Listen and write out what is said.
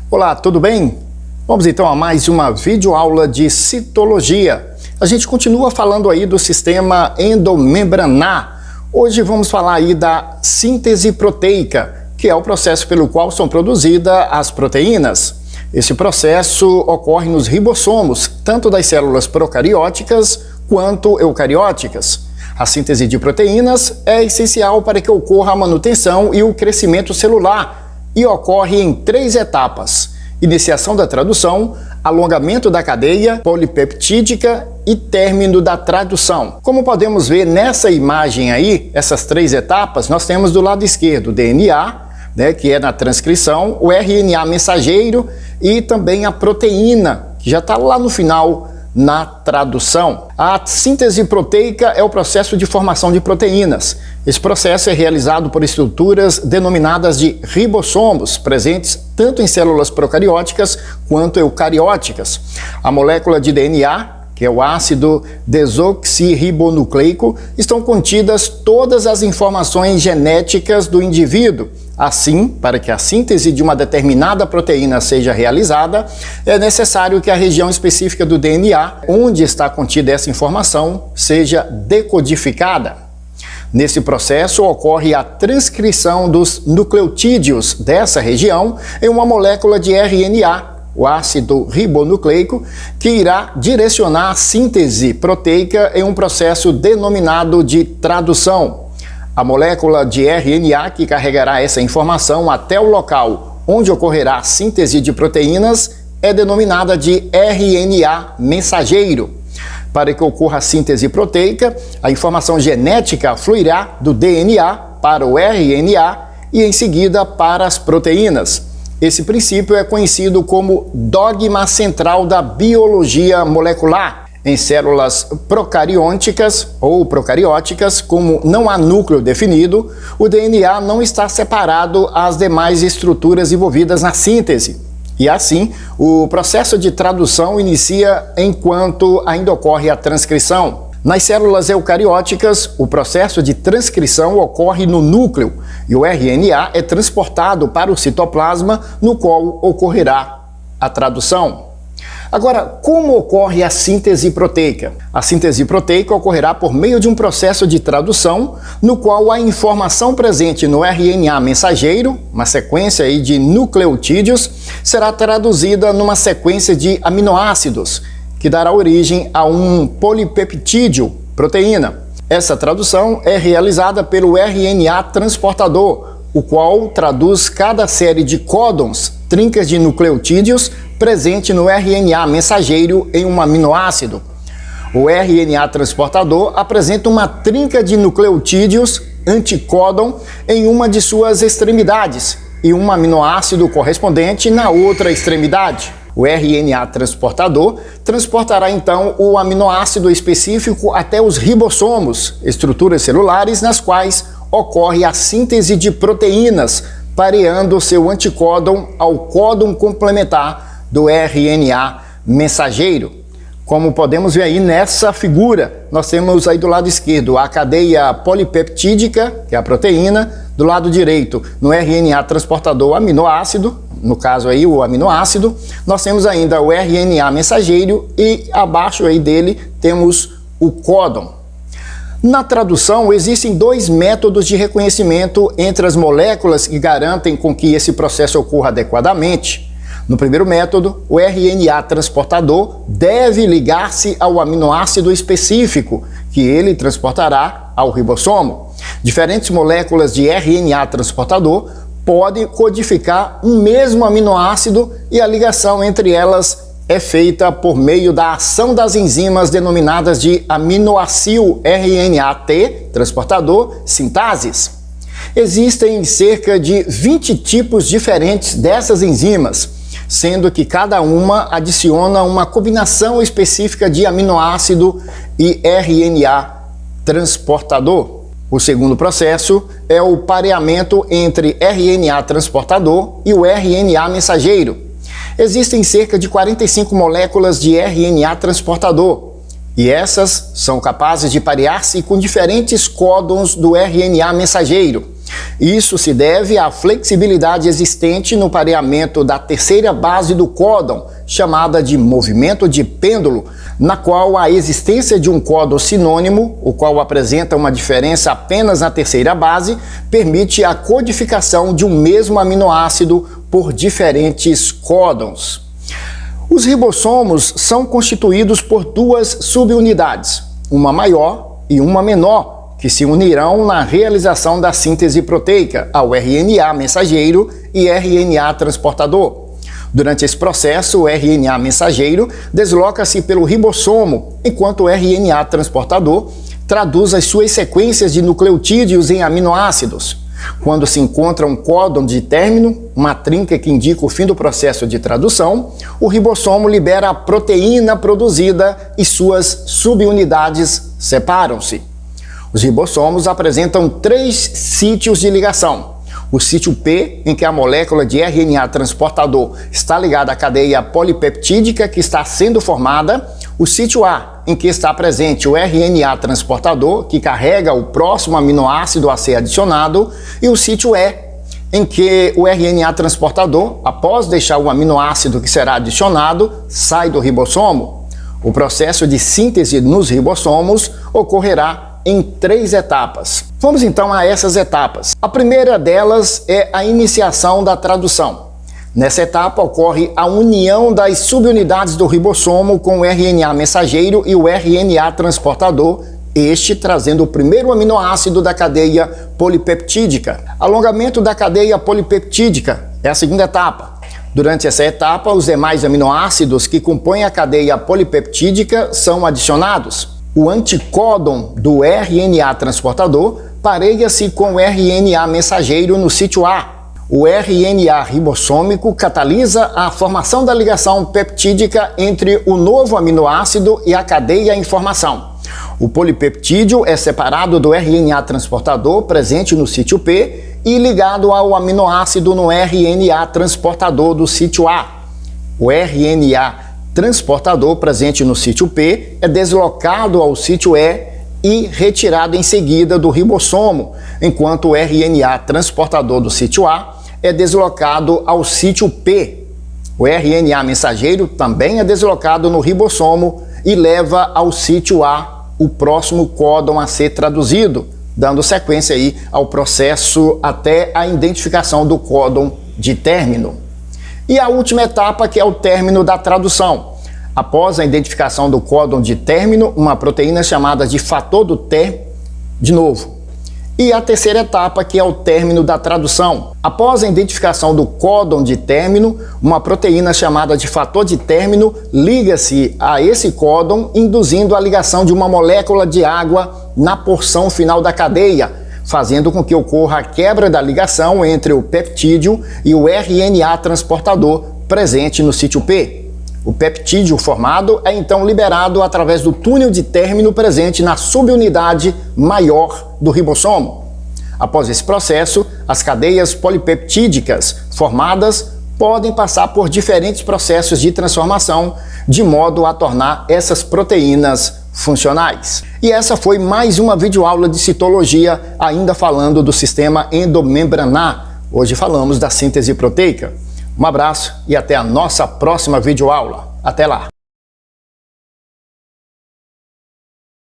Olá, tudo bem? Vamos então a mais uma videoaula de citologia. A gente continua falando aí do sistema endomembranar. Hoje vamos falar aí da síntese proteica, que é o processo pelo qual são produzidas as proteínas. Esse processo ocorre nos ribossomos, tanto das células procarióticas quanto eucarióticas. A síntese de proteínas é essencial para que ocorra a manutenção e o crescimento celular e ocorre em 3 etapas: iniciação da tradução, alongamento da cadeia polipeptídica e término da tradução. Como podemos ver nessa imagem aí, essas 3 etapas, nós temos do lado esquerdo o DNA, que é na transcrição, o RNA mensageiro e também a proteína, que já está lá no final na tradução. A síntese proteica é o processo de formação de proteínas. Esse processo é realizado por estruturas denominadas de ribossomos, presentes tanto em células procarióticas quanto eucarióticas. A molécula de DNA, que é o ácido desoxirribonucleico, estão contidas todas as informações genéticas do indivíduo. Assim, para que a síntese de uma determinada proteína seja realizada, é necessário que a região específica do DNA, onde está contida essa informação, seja decodificada. Nesse processo, ocorre a transcrição dos nucleotídeos dessa região em uma molécula de RNA, o ácido ribonucleico, que irá direcionar a síntese proteica em um processo denominado de tradução. A molécula de RNA que carregará essa informação até o local onde ocorrerá a síntese de proteínas é denominada de RNA mensageiro. Para que ocorra a síntese proteica, a informação genética fluirá do DNA para o RNA e em seguida para as proteínas. Esse princípio é conhecido como dogma central da biologia molecular. Em células procariônicas ou procarióticas, como não há núcleo definido, o DNA não está separado às demais estruturas envolvidas na síntese. E assim, o processo de tradução inicia enquanto ainda ocorre a transcrição. Nas células eucarióticas, o processo de transcrição ocorre no núcleo e o RNA é transportado para o citoplasma, no qual ocorrerá a tradução. Agora, como ocorre a síntese proteica? A síntese proteica ocorrerá por meio de um processo de tradução, no qual a informação presente no RNA mensageiro, uma sequência aí de nucleotídeos, será traduzida numa sequência de aminoácidos, que dará origem a um polipeptídeo, proteína. Essa tradução é realizada pelo RNA transportador, o qual traduz cada série de códons, trincas de nucleotídeos, presente no RNA mensageiro em um aminoácido. O RNA transportador apresenta uma trinca de nucleotídeos anticódon em uma de suas extremidades e um aminoácido correspondente na outra extremidade. O RNA transportador transportará então o aminoácido específico até os ribossomos, estruturas celulares nas quais ocorre a síntese de proteínas, pareando seu anticódon ao códon complementar do RNA mensageiro. Como podemos ver aí nessa figura, nós temos aí do lado esquerdo a cadeia polipeptídica, que é a proteína, do lado direito, no RNA transportador, o aminoácido, no caso aí o aminoácido, nós temos ainda o RNA mensageiro e abaixo aí dele temos o códon. Na tradução, existem 2 métodos de reconhecimento entre as moléculas que garantem com que esse processo ocorra adequadamente. No primeiro método, o RNA transportador deve ligar-se ao aminoácido específico, que ele transportará ao ribossomo. Diferentes moléculas de RNA transportador podem codificar um mesmo aminoácido e a ligação entre elas é feita por meio da ação das enzimas denominadas de aminoacil RNAT transportador sintases. Existem cerca de 20 tipos diferentes dessas enzimas, sendo que cada uma adiciona uma combinação específica de aminoácido e RNA transportador. O segundo processo é o pareamento entre RNA transportador e o RNA mensageiro. Existem cerca de 45 moléculas de RNA transportador E essas são capazes de parear-se com diferentes códons do RNA mensageiro. Isso se deve à flexibilidade existente no pareamento da terceira base do códon, chamada de movimento de pêndulo, na qual a existência de um códon sinônimo, o qual apresenta uma diferença apenas na terceira base, permite a codificação de um mesmo aminoácido por diferentes códons. Os ribossomos são constituídos por duas subunidades, uma maior e uma menor, que se unirão na realização da síntese proteica ao RNA mensageiro e RNA transportador. Durante esse processo, o RNA mensageiro desloca-se pelo ribossomo, enquanto o RNA transportador traduz as suas sequências de nucleotídeos em aminoácidos. Quando se encontra um códon de término, uma trinca que indica o fim do processo de tradução, o ribossomo libera a proteína produzida e suas subunidades separam-se. Os ribossomos apresentam 3 sítios de ligação. O sítio P, em que a molécula de RNA transportador está ligada à cadeia polipeptídica que está sendo formada. O sítio A, em que está presente o RNA transportador, que carrega o próximo aminoácido a ser adicionado. E o sítio E, em que o RNA transportador, após deixar o aminoácido que será adicionado, sai do ribossomo. O processo de síntese nos ribossomos ocorrerá em 3 etapas. Vamos então a essas etapas. A primeira delas é a iniciação da tradução. Nessa etapa ocorre a união das subunidades do ribossomo com o RNA mensageiro e o RNA transportador, este trazendo o primeiro aminoácido da cadeia polipeptídica. Alongamento da cadeia polipeptídica é a segunda etapa. Durante essa etapa, os demais aminoácidos que compõem a cadeia polipeptídica são adicionados. O anticódon do RNA transportador pareia-se com o RNA mensageiro no sítio A. O RNA ribossômico catalisa a formação da ligação peptídica entre o novo aminoácido e a cadeia em formação. O polipeptídeo é separado do RNA transportador presente no sítio P e ligado ao aminoácido no RNA transportador do sítio A. O RNA transportador presente no sítio P é deslocado ao sítio E e retirado em seguida do ribossomo, enquanto o RNA transportador do sítio A é deslocado ao sítio P. O RNA mensageiro também é deslocado no ribossomo e leva ao sítio A o próximo códon a ser traduzido, dando sequência aí ao processo até a identificação do códon de término. E a última etapa, que é o término da tradução. Após a identificação do códon de término, uma proteína chamada de fator do T, de novo. E a terceira etapa, que é o término da tradução. Após a identificação do códon de término, uma proteína chamada de fator de término liga-se a esse códon, induzindo a ligação de uma molécula de água na porção final da cadeia, fazendo com que ocorra a quebra da ligação entre o peptídeo e o RNA transportador presente no sítio P. O peptídeo formado é então liberado através do túnel de término presente na subunidade maior do ribossomo. Após esse processo, as cadeias polipeptídicas formadas podem passar por diferentes processos de transformação, de modo a tornar essas proteínas funcionais. E essa foi mais uma videoaula de citologia, ainda falando do sistema endomembranar. Hoje falamos da síntese proteica. Um abraço e até a nossa próxima videoaula. Até lá!